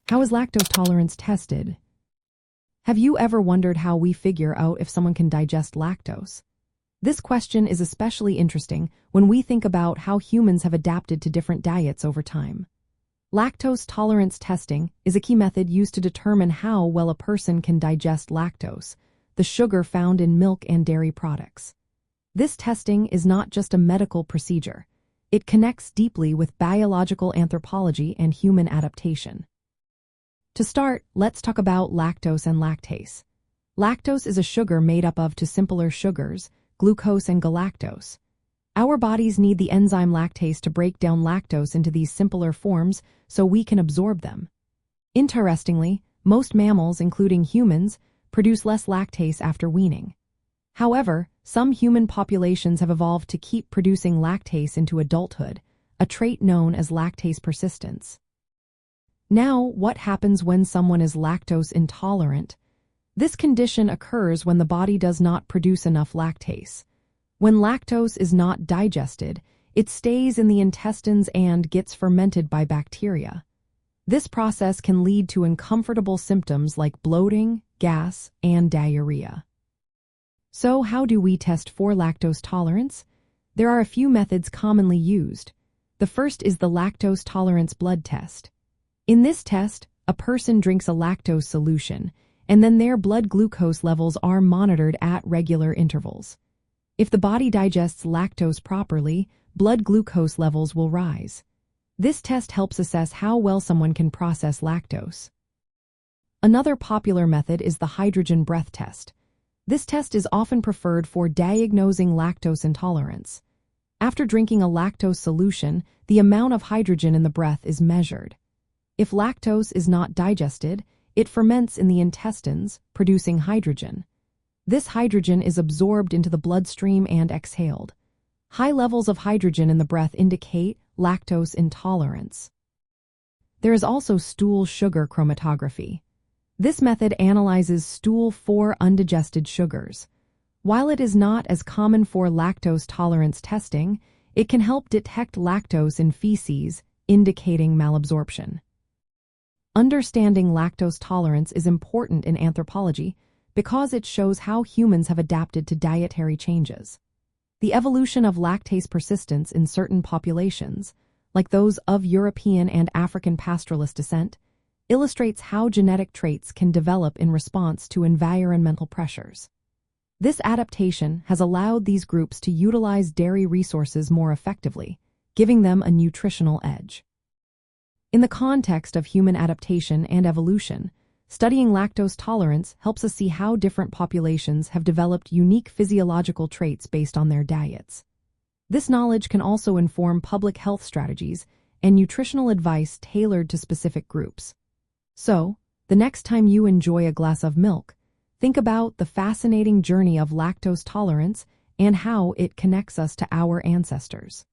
How is lactose tolerance tested? Have you ever wondered how we figure out if someone can digest lactose? This question is especially interesting when we think about how humans have adapted to different diets over time. Lactose tolerance testing is a key method used to determine how well a person can digest lactose, the sugar found in milk and dairy products. This testing is not just a medical procedure. It connects deeply with biological anthropology and human adaptation. To start, let's talk about lactose and lactase. Lactose is a sugar made up of two simpler sugars, glucose and galactose. Our bodies need the enzyme lactase to break down lactose into these simpler forms so we can absorb them. Interestingly, most mammals, including humans, produce less lactase after weaning. However, some human populations have evolved to keep producing lactase into adulthood, a trait known as lactase persistence. Now, what happens when someone is lactose intolerant? This condition occurs when the body does not produce enough lactase. When lactose is not digested, it stays in the intestines and gets fermented by bacteria. This process can lead to uncomfortable symptoms like bloating, gas, and diarrhea. So, how do we test for lactose tolerance? There are a few methods commonly used. The first is the lactose tolerance blood test. In this test, a person drinks a lactose solution, and then their blood glucose levels are monitored at regular intervals. If the body digests lactose properly, blood glucose levels will rise. This test helps assess how well someone can process lactose. Another popular method is the hydrogen breath test. This test is often preferred for diagnosing lactose intolerance. After drinking a lactose solution, the amount of hydrogen in the breath is measured. If lactose is not digested, it ferments in the intestines, producing hydrogen. This hydrogen is absorbed into the bloodstream and exhaled. High levels of hydrogen in the breath indicate lactose intolerance. There is also stool sugar chromatography. This method analyzes stool for undigested sugars. While it is not as common for lactose tolerance testing, it can help detect lactose in feces, indicating malabsorption. Understanding lactose tolerance is important in anthropology because it shows how humans have adapted to dietary changes. The evolution of lactase persistence in certain populations, like those of European and African pastoralist descent, illustrates how genetic traits can develop in response to environmental pressures. This adaptation has allowed these groups to utilize dairy resources more effectively, giving them a nutritional edge. In the context of human adaptation and evolution, studying lactose tolerance helps us see how different populations have developed unique physiological traits based on their diets. This knowledge can also inform public health strategies and nutritional advice tailored to specific groups. So, the next time you enjoy a glass of milk, think about the fascinating journey of lactose tolerance and how it connects us to our ancestors.